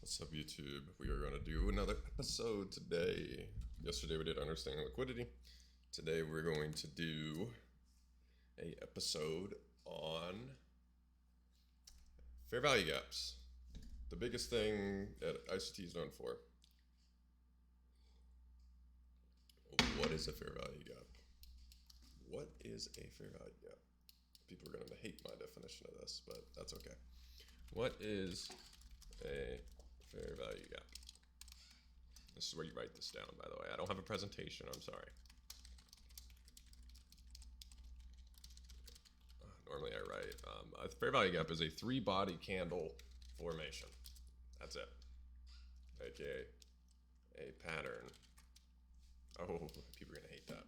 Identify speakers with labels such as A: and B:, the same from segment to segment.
A: What's up, YouTube? We are going to do another episode today. Yesterday we did understanding liquidity. Today we're going to do a episode on fair value gaps. The biggest thing that ICT is known for. What is a fair value gap? What is a fair value gap? People are going to hate my definition of this, but that's okay. What is a fair value gap? This is where you write this down, by the way. I don't have a presentation, I'm sorry. Normally I write, a fair value gap is a three-body candle formation. That's it. AKA a pattern. Oh, people are gonna hate that.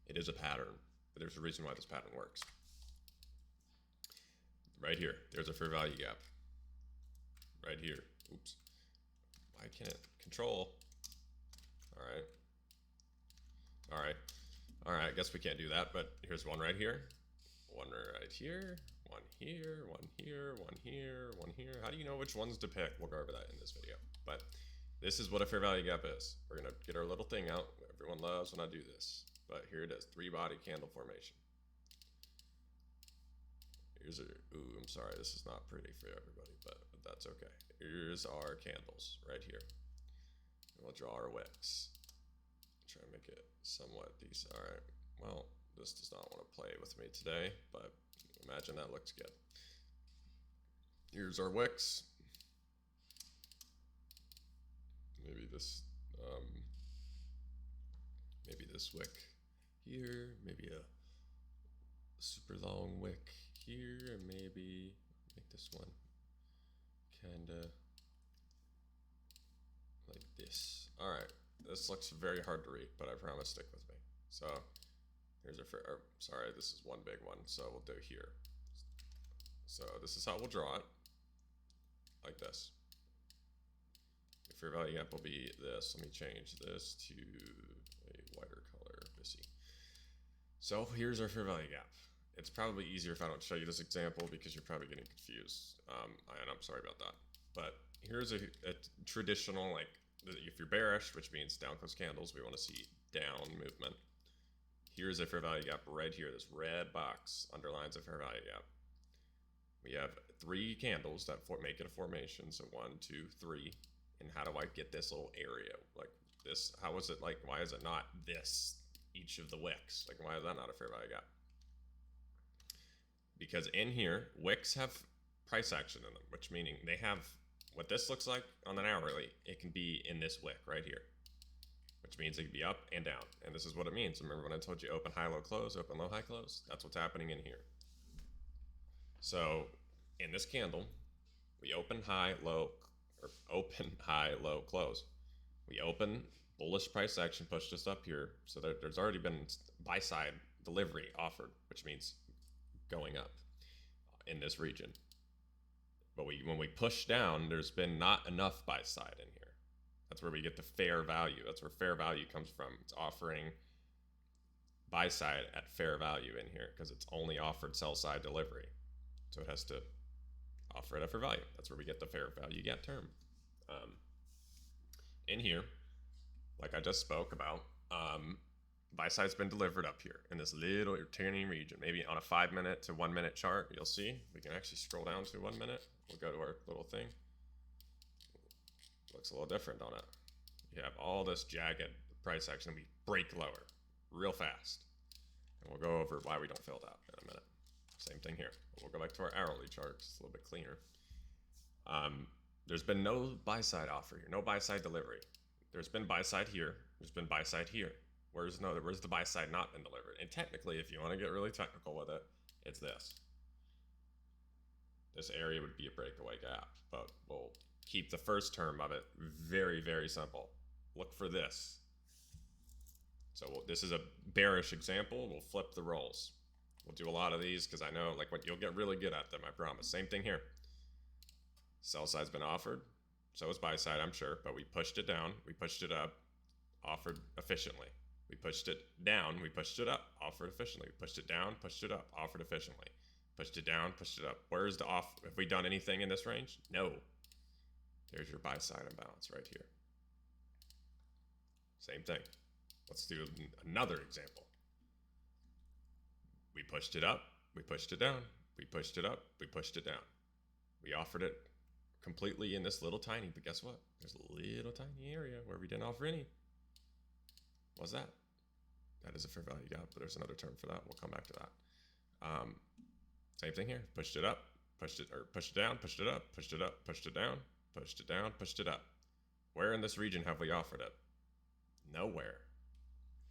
A: It is a pattern, but there's a reason why this pattern works. Right here, there's a fair value gap. Right here, oops. Why can't it control? All right, I guess we can't do that, but here's one right here, one right here, one here, one here, one here, one here. How do you know which ones to pick? We'll go over that in this video, but this is what a fair value gap is. We're gonna get our little thing out. Everyone loves when I do this, but here it is, three-body candle formation. Here's ooh, I'm sorry, this is not pretty for everybody, but that's okay. Here's our candles right here. And we'll draw our wicks. Try and make it somewhat decent. All right, well, this does not want to play with me today, but imagine that looks good. Here's our wicks. Maybe this wick here, maybe a super long wick here, and maybe make this one kinda like this. All right, this looks very hard to read, but I promise stick with me. So here's sorry, this is one big one, so we'll do here. So this is how we'll draw it, like this. The fair value gap will be this. Let me change this to a whiter color, busy. So here's our fair value gap. It's probably easier if I don't show you this example because you're probably getting confused. And I'm sorry about that. But here's a traditional, like, if you're bearish, which means down close candles, we want to see down movement. Here's a fair value gap right here. This red box underlines a fair value gap. We have three candles that make it a formation. So 1, 2, 3. And how do I get this little area? Like this, how is it like, why is it not this, each of the wicks? Like, why is that not a fair value gap? Because in here, wicks have price action in them, which meaning they have what this looks like on an hourly. It can be in this wick right here, which means it can be up and down. And this is what it means. Remember when I told you open, high, low, close, open, low, high, close? That's what's happening in here. So in this candle, we open, high, low, or open, high, low, close. We open, bullish price action pushed us up here. So there's already been buy side delivery offered, which means going up in this region. But when we push down, there's been not enough buy side in here. That's where we get the fair value. That's where fair value comes from. It's offering buy side at fair value in here because it's only offered sell side delivery. So it has to offer it at fair value. That's where we get the fair value gap term. In here, like I just spoke about, buy side's been delivered up here in this little tiny region. Maybe on a 5-minute to 1-minute chart, you'll see. We can actually scroll down to 1 minute. We'll go to our little thing. Looks a little different on it. You have all this jagged price action. We break lower real fast. And we'll go over why we don't fill that in a minute. Same thing here. We'll go back to our hourly chart. It's a little bit cleaner. There's been no buy side offer here, no buy side delivery. There's been buy side here. There's been buy side here. Where's the buy side not been delivered? And technically, if you want to get really technical with it, it's this. This area would be a breakaway gap, but we'll keep the first term of it very, very simple. Look for this. So this is a bearish example. We'll flip the roles. We'll do a lot of these because I know like what you'll get really good at them, I promise. Same thing here. Sell side's been offered. So is buy side, I'm sure, but we pushed it down. We pushed it up, offered efficiently. We pushed it down, we pushed it up, offered efficiently. We pushed it down, pushed it up, offered efficiently. Pushed it down, pushed it up. Where's the off? Have we done anything in this range? No. There's your buy side imbalance right here. Same thing. Let's do another example. We pushed it up, we pushed it down, we pushed it up, we pushed it down. We offered it completely in this little tiny, but guess what? There's a little tiny area where we didn't offer any. What's that? That is a fair value gap, but there's another term for that. We'll come back to that. Same thing here. Pushed it up, pushed it down, pushed it up, pushed it up, pushed it down, pushed it down, pushed it up. Where in this region have we offered it? Nowhere.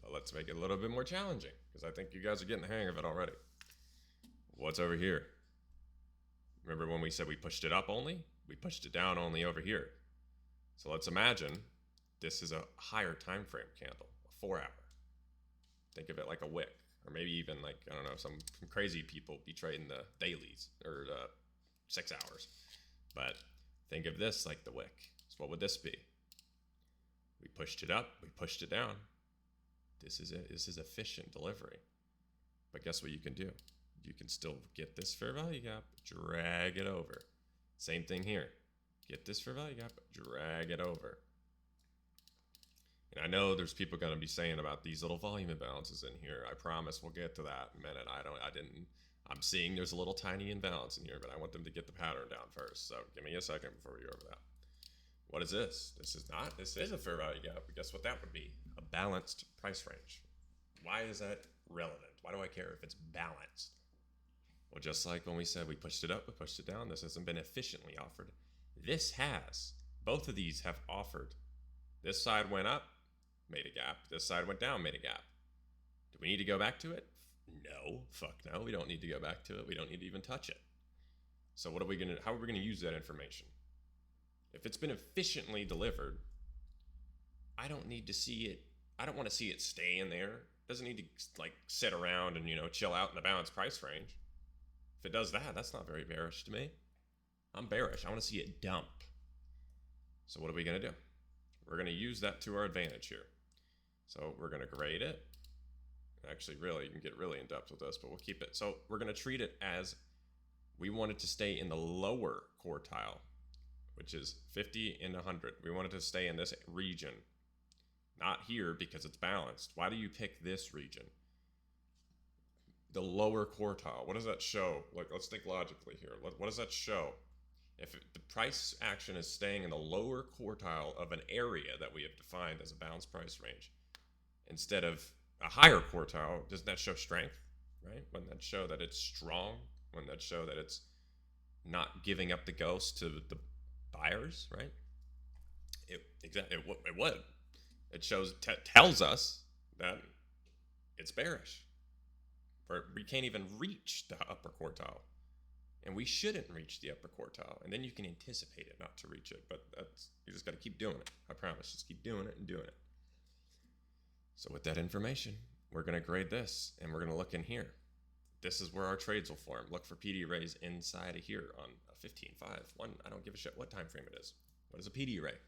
A: But let's make it a little bit more challenging, because I think you guys are getting the hang of it already. What's over here? Remember when we said we pushed it up only? We pushed it down only over here. So let's imagine this is a higher time frame candle, a 4 hour. Think of it like a wick, or maybe even like, I don't know, some crazy people be trading the dailies or 6 hours. But think of this like the wick. So what would this be? We pushed it up, we pushed it down. This is it. This is efficient delivery. But guess what you can do? You can still get this fair value gap, drag it over. Same thing here. Get this fair value gap, drag it over. And I know there's people going to be saying about these little volume imbalances in here. I promise we'll get to that in a minute. I'm seeing there's a little tiny imbalance in here, but I want them to get the pattern down first. So give me a second before we go over that. What is this? This is a fair value gap, but guess what that would be? A balanced price range. Why is that relevant? Why do I care if it's balanced? Well, just like when we said we pushed it up, we pushed it down, this hasn't been efficiently offered. This has. Both of these have offered. This side went up, made a gap. This side went down, made a gap. Do we need to go back to it? No. Fuck no. We don't need to go back to it. We don't need to even touch it. So how are we going to use that information? If it's been efficiently delivered, I don't need to see it. I don't want to see it stay in there. It doesn't need to like sit around and, chill out in the balanced price range. If it does that, that's not very bearish to me. I'm bearish. I want to see it dump. So what are we going to do? We're going to use that to our advantage here. So we're going to grade it. Actually, really, you can get really in depth with this, but we'll keep it. So we're going to treat it as we want it to stay in the lower quartile, which is 50 and 100. We want it to stay in this region, not here because it's balanced. Why do you pick this region? The lower quartile. What does that show? Like, let's think logically here. What does that show? If the price action is staying in the lower quartile of an area that we have defined as a balanced price range, instead of a higher quartile, doesn't that show strength, right? Wouldn't that show that it's strong? Wouldn't that show that it's not giving up the ghost to the buyers, right? It would. It tells us that it's bearish. We can't even reach the upper quartile, and we shouldn't reach the upper quartile. And then you can anticipate it not to reach it, but you just got to keep doing it. I promise, just keep doing it and doing it. So with that information, we're going to grade this, and we're going to look in here. This is where our trades will form. Look for PD rays inside of here on a 15.5. I don't give a shit what time frame it is. What is a PD ray?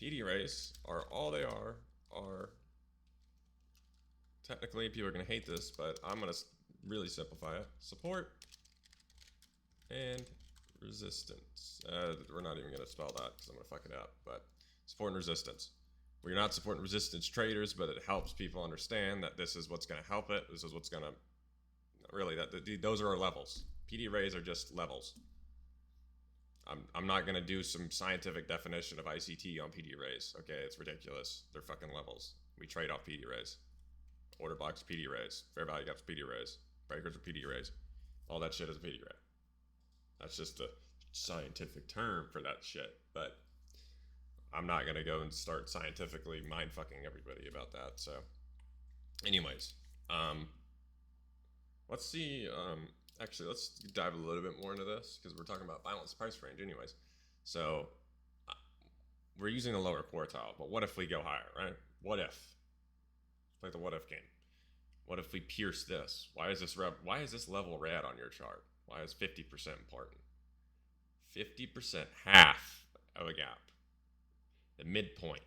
A: PD rays are all they are technically, people are going to hate this, but I'm going to really simplify it. Support and resistance. We're not even going to spell that because I'm going to fuck it up, but support and resistance. We're not support and resistance traders, but it helps people understand that this is what's going to help it. This is what's going to really, those are our levels. PD rays are just levels. I'm not going to do some scientific definition of ICT on PD rays. Okay, it's ridiculous. They're fucking levels. We trade off PD rays. Order blocks are PD rays. Fair value gaps PD rays. Breakers are PD rays. All that shit is a PD ray. That's just a scientific term for that shit. But I'm not going to go and start scientifically mind-fucking everybody about that. So anyways, let's see. Actually, let's dive a little bit more into this because we're talking about balanced price range anyways. So we're using a lower quartile, but what if we go higher, right? What if? Play the what if game. What if we pierce this? Why is this level red on your chart? Why is 50% important? 50%, half of a gap. The midpoint.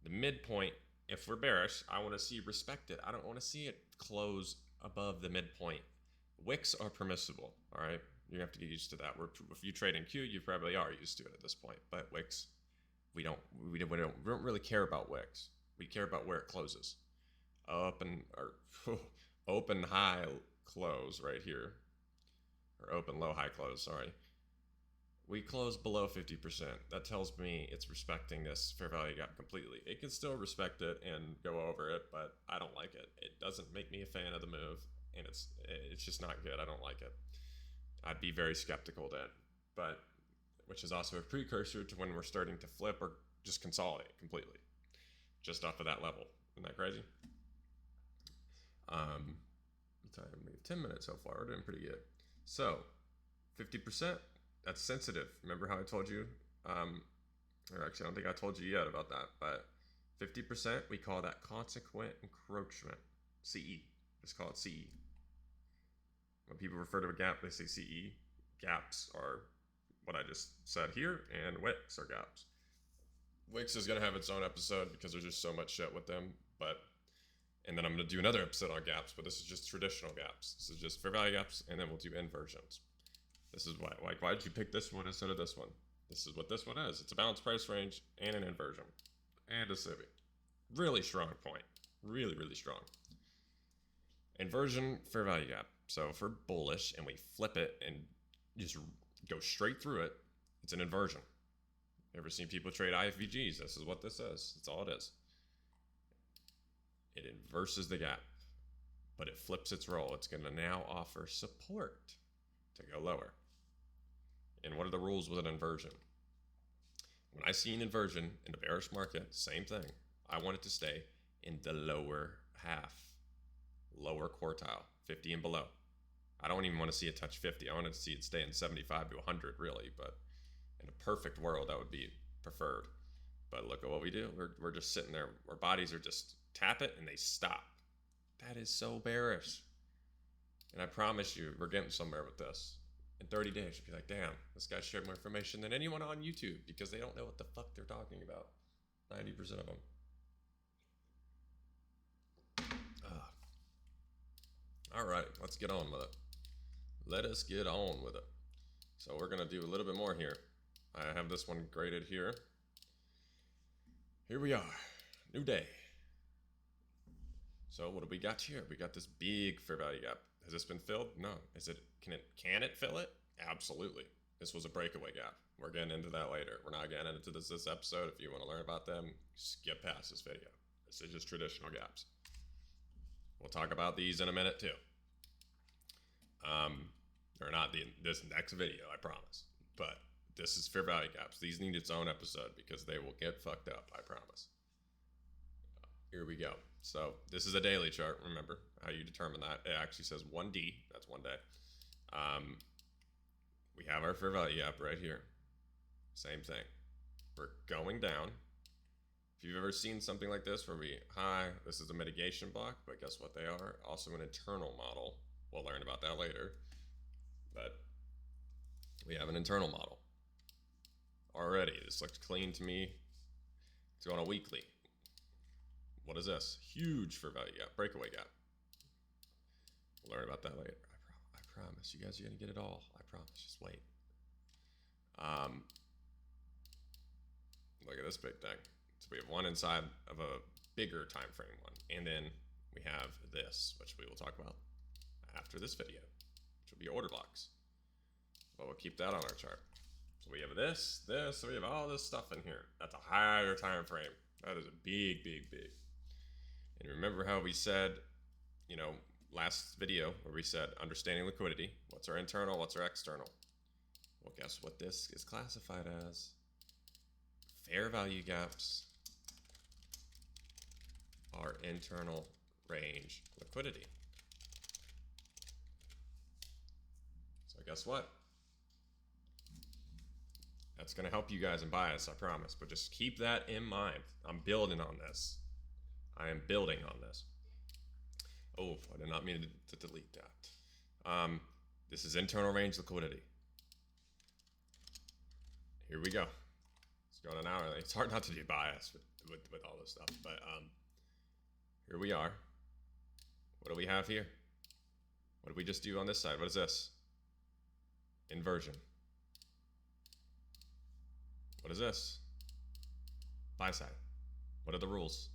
A: The midpoint, if we're bearish, I want to see respected. I don't want to see it close above the midpoint. Wicks are permissible, all right? You have to get used to that. If you trade in Q, you probably are used to it at this point. But Wicks, we don't really care about Wicks. We care about where it closes. Open high close right here, or open low high close. Sorry. We close below 50%. That tells me it's respecting this fair value gap completely. It can still respect it and go over it, but I don't like it. It doesn't make me a fan of the move, and it's just not good. I don't like it. I'd be very skeptical then, but which is also a precursor to when we're starting to flip or just consolidate completely, just off of that level. Isn't that crazy? We have 10 minutes so far. We're doing pretty good. So, 50%. That's sensitive. Remember how I told you? Or actually, I don't think I told you yet about that. But 50%, we call that consequent encroachment. CE. Just call it CE. When people refer to a gap, they say CE. Gaps are what I just said here, and wicks are gaps. Wicks is going to have its own episode because there's just so much shit with them. And then I'm going to do another episode on gaps, but this is just traditional gaps. This is just fair value gaps, and then we'll do inversions. This is why did you pick this one instead of this one? This is what this one is. It's a balanced price range and an inversion and a civvy. Really strong point. Really, really strong. Inversion, fair value gap. So if we're bullish and we flip it and just go straight through it, it's an inversion. Ever seen people trade IFVGs? This is what this is. That's all it is. It inverses the gap, but it flips its role. It's going to now offer support to go lower. And what are the rules with an inversion? When I see an inversion in the bearish market, same thing. I want it to stay in the lower half, lower quartile, 50 and below. I don't even want to see it touch 50. I want to see it stay in 75 to 100 really, but in a perfect world, that would be preferred. But look at what we do. We're just sitting there. Our bodies are just tap it and they stop. That is so bearish. And I promise you, we're getting somewhere with this. In 30 days, you'll be like, damn, this guy shared more information than anyone on YouTube because they don't know what the fuck they're talking about. 90% of them. All right, let's get on with it. Let us get on with it. So we're going to do a little bit more here. I have this one graded here. Here we are. New day. So what do we got here? We got this big fair value gap. Has this been filled? No. Can it fill it? Absolutely. This was a breakaway gap. We're getting into that later. We're not getting into this episode. If you want to learn about them, skip past this video. This is just traditional gaps. We'll talk about these in a minute too. They're not this next video, I promise. But this is fair value gaps. These need its own episode because they will get fucked up, I promise. Here we go. So this is a daily chart. Remember how you determine that. It actually says 1D. That's 1 day. We have our fair value gap right here. Same thing. We're going down. If you've ever seen something like this where this is a mitigation block, but guess what they are? Also an internal model. We'll learn about that later. But we have an internal model. Already, this looks clean to me. It's going a weekly. What is this? Huge fair value gap, breakaway gap. We'll learn about that later. I promise. You guys are going to get it all. I promise. Just wait. Look at this big thing. So we have one inside of a bigger time frame one. And then we have this, which we will talk about after this video, which will be order blocks. But we'll keep that on our chart. So we have this, so we have all this stuff in here. That's a higher time frame. That is a big, big, big. And remember how we said, last video where we said understanding liquidity. What's our internal, what's our external? Well, guess what this is classified as? Fair value gaps are internal range liquidity. So guess what? That's going to help you guys in bias, I promise. But just keep that in mind. I'm building on this. I am building on this. Oh, I did not mean to delete that. This is internal range liquidity. Here we go. It's going an hour. It's hard not to do bias with all this stuff. But here we are. What do we have here? What did we just do on this side? What is this? Inversion. What is this? Buy side. What are the rules?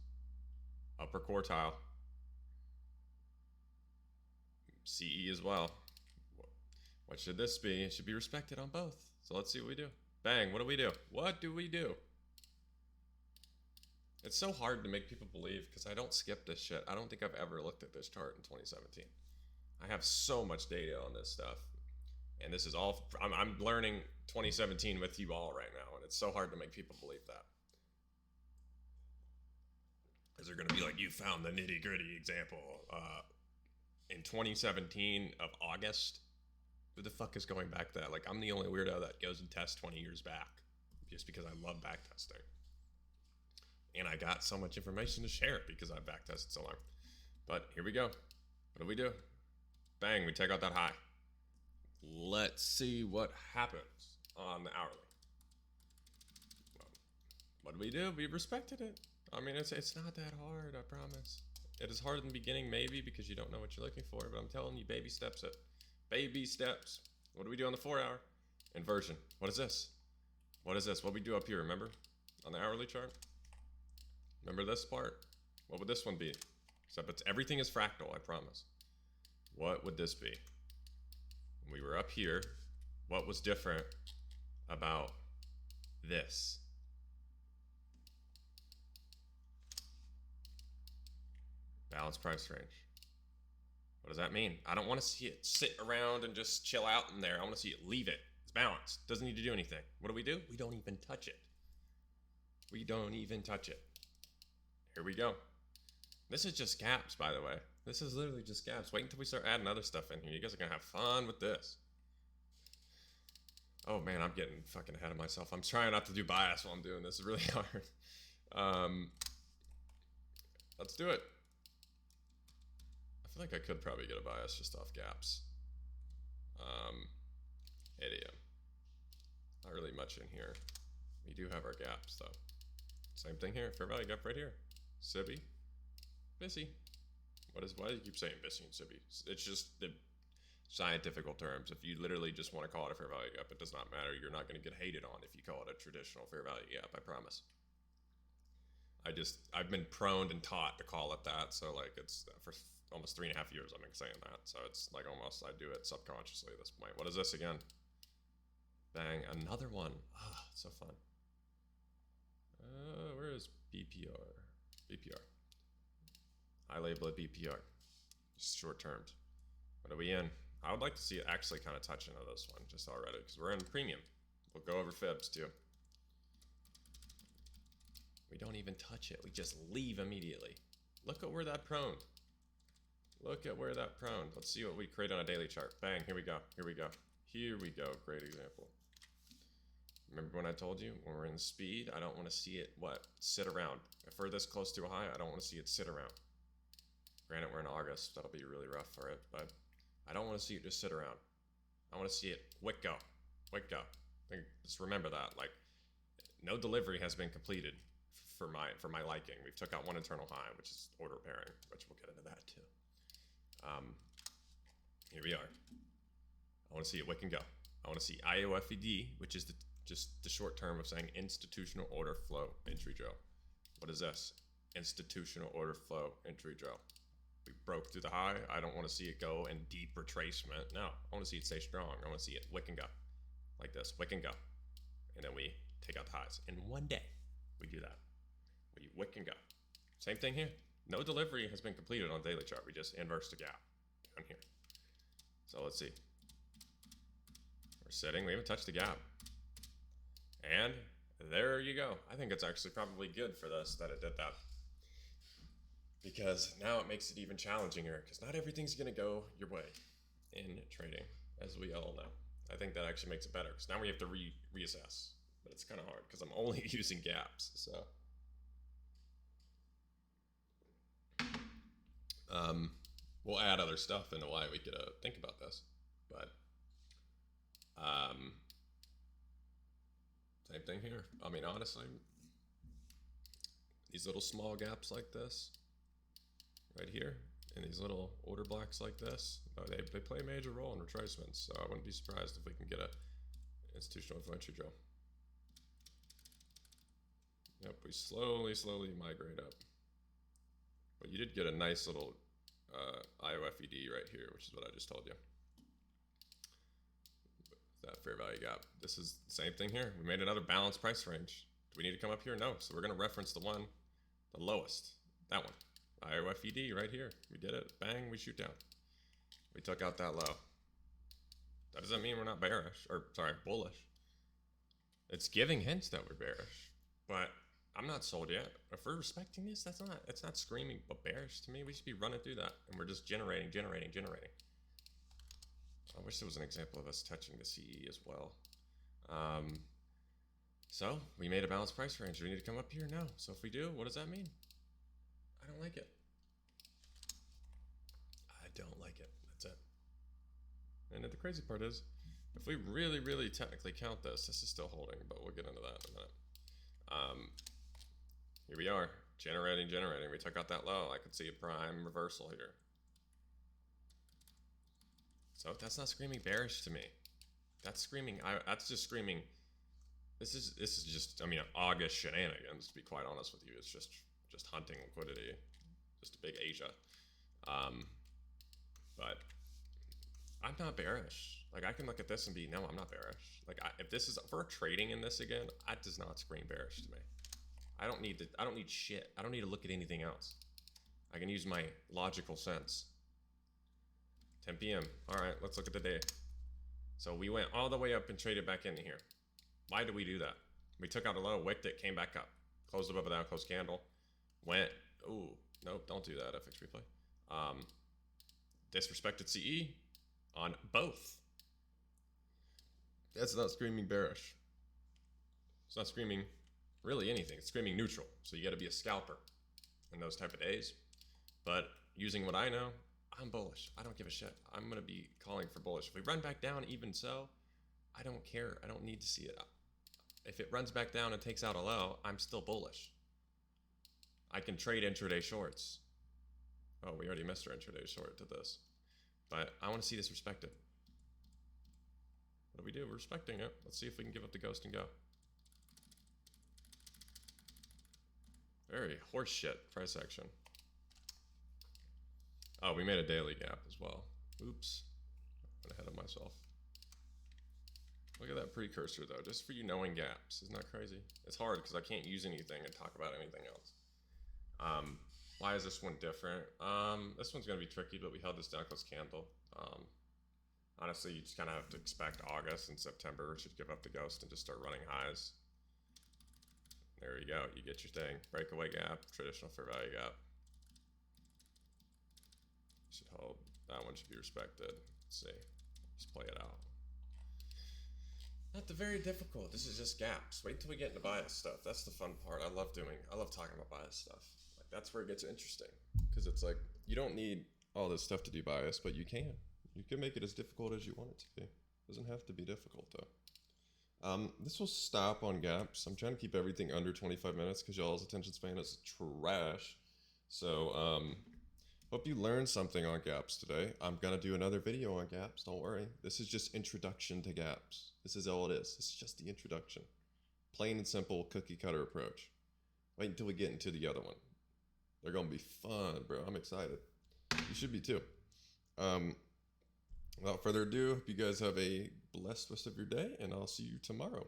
A: Upper quartile. CE as well. What should this be? It should be respected on both. So let's see what we do. Bang, what do we do? What do we do? It's so hard to make people believe because I don't skip this shit. I don't think I've ever looked at this chart in 2017. I have so much data on this stuff. And this is all, I'm learning 2017 with you all right now. And it's so hard to make people believe that. Because they're going to be like, you found the nitty gritty example in 2017 of August. Who the fuck is going back to that? Like, I'm the only weirdo that goes and tests 20 years back just because I love back testing. And I got so much information to share because I back tested so long. But here we go. What do? Bang, we take out that high. Let's see what happens on the hourly. Well, what do? We respected it. I mean, it's not that hard, I promise. It is hard in the beginning, maybe, because you don't know what you're looking for, but I'm telling you, baby steps it. Baby steps. What do we do on the 4 hour? Inversion. What is this? What is this? What we do up here, remember? On the hourly chart? Remember this part? What would this one be? Except everything is fractal, I promise. What would this be? We were up here. What was different about this? Balanced price range. What does that mean? I don't want to see it sit around and just chill out in there. I want to see it leave it. It's balanced. Doesn't need to do anything. What do? We don't even touch it. We don't even touch it. Here we go. This is just gaps, by the way. This is literally just gaps. Wait until we start adding other stuff in here. You guys are going to have fun with this. Oh, man, I'm getting fucking ahead of myself. I'm trying not to do bias while I'm doing this. It's really hard. Let's do it. I feel like I could probably get a bias just off gaps. Idiom. Not really much in here. We do have our gaps, though. Same thing here. Fair value gap right here. Sibby. Bissy. Why do you keep saying Bissy and Sibby? It's just the scientific terms. If you literally just want to call it a fair value gap, it does not matter. You're not going to get hated on if you call it a traditional fair value gap, I promise. I've been prone and taught to call it that, so like it's for almost 3.5 years I've been saying that, so it's like almost I do it subconsciously at this point. What is this again? Bang, another one. Ah, it's so fun. Where is BPR? BPR. I label it BPR. Just short terms. What are we in? I would like to see it actually kind of touch into this one just already because we're in premium. We'll go over fibs too. We don't even touch it. We just leave immediately. Look at where that prone. Look at where that prone. Let's see what we create on a daily chart. Bang, here we go. Here we go. Here we go. Great example. Remember when I told you when we're in speed, I don't want to see it, sit around. If we're this close to a high, I don't want to see it sit around. Granted, we're in August. That'll be really rough for it, but I don't want to see it just sit around. I want to see it wick go. Wick go. Just remember that. Like, no delivery has been completed for my liking. We've took out one internal high, which is order pairing, which we'll get into that too. Here we are. I want to see it wick and go. I want to see IOFED, which is just the short term of saying institutional order flow entry drill. What is this? Institutional order flow entry drill. We broke through the high. I don't want to see it go in deep retracement. No, I want to see it stay strong. I want to see it wick and go. Like this, wick and go. And then we take out the highs. In one day, we do that. We wick and go. Same thing here. No delivery has been completed on the daily chart. We just inverse the gap down here. So let's see. We're sitting. We haven't touched the gap. And there you go. I think it's actually probably good for this that it did that. Because now it makes it even challenginger because not everything's going to go your way in trading, as we all know. I think that actually makes it better because now we have to reassess. But it's kind of hard because I'm only using gaps. So we'll add other stuff into why we could think about this. But same thing here. I mean, honestly, these little small gaps like this right here and these little order blocks like this, they play a major role in retracements. So I wouldn't be surprised if we can get a institutional influential drill. Yep, we slowly migrate up. But you did get a nice little IOFED right here, which is what I just told you. That fair value gap. This is the same thing here. We made another balanced price range. Do we need to come up here? No. So we're going to reference the lowest. That one. IOFED right here. We did it. Bang, we shoot down. We took out that low. That doesn't mean we're not bearish, or sorry, bullish. It's giving hints that we're bearish, but I'm not sold yet. If we're respecting this, it's not screaming but bearish to me. We should be running through that, and we're just generating. I wish there was an example of us touching the CE as well. So we made a balanced price range. Do we need to come up here? No. So if we do, what does that mean? I don't like it. I don't like it. That's it. And the crazy part is, if we really technically count this is still holding, but we'll get into that in a minute. Here we are, generating. We took out that low. I could see a prime reversal here. So that's not screaming bearish to me. That's screaming. That's just screaming. This is just. I mean, August shenanigans. To be quite honest with you, it's just hunting liquidity, just a big Asia. But I'm not bearish. Like, I can look at this and be, no, I'm not bearish. Like, if we're trading in this again, that does not scream bearish to me. I don't need shit. I don't need to look at anything else. I can use my logical sense. 10 p.m. All right, let's look at the day. So we went all the way up and traded back into here. Why did we do that? We took out a low, wicked it, came back up. Closed above that closed candle. Went, ooh, nope, don't do that, FX replay. Disrespected CE on both. That's not screaming bearish. It's not screaming really anything. It's screaming neutral. So you got to be a scalper in those type of days. But using what I know, I'm bullish. I don't give a shit. I'm going to be calling for bullish. If we run back down, even so, I don't care. I don't need to see it. If it runs back down and takes out a low, I'm still bullish. I can trade intraday shorts. Oh, we already missed our intraday short to this. But I want to see this respected. What do we do? We're respecting it. Let's see if we can give up the ghost and go. Very horseshit price action. Oh, we made a daily gap as well. Oops. I'm ahead of myself. Look at that precursor though, just for you knowing gaps. Isn't that crazy? It's hard because I can't use anything and talk about anything else. Why is this one different? This one's gonna be tricky, but we held this down close candle. Honestly, you just kind of have to expect August and September should give up the ghost and just start running highs. There you go, you get your thing. Breakaway gap, traditional fair value gap. Should hold. That one should be respected. Let's see. Let's play it out. Not very difficult. This is just gaps. Wait till we get into bias stuff. That's the fun part. I love talking about bias stuff. Like, that's where it gets interesting. Because it's like, you don't need all this stuff to do bias, but you can. You can make it as difficult as you want it to be. It doesn't have to be difficult though. This will stop on gaps. I'm trying to keep everything under 25 minutes because y'all's attention span is trash. So, hope you learned something on gaps today. I'm going to do another video on gaps. Don't worry. This is just introduction to gaps. This is all it is. It's just the introduction. Plain and simple cookie cutter approach. Wait until we get into the other one. They're going to be fun, bro. I'm excited. You should be too. Without further ado, hope you guys have a blessed rest of your day, and I'll see you tomorrow.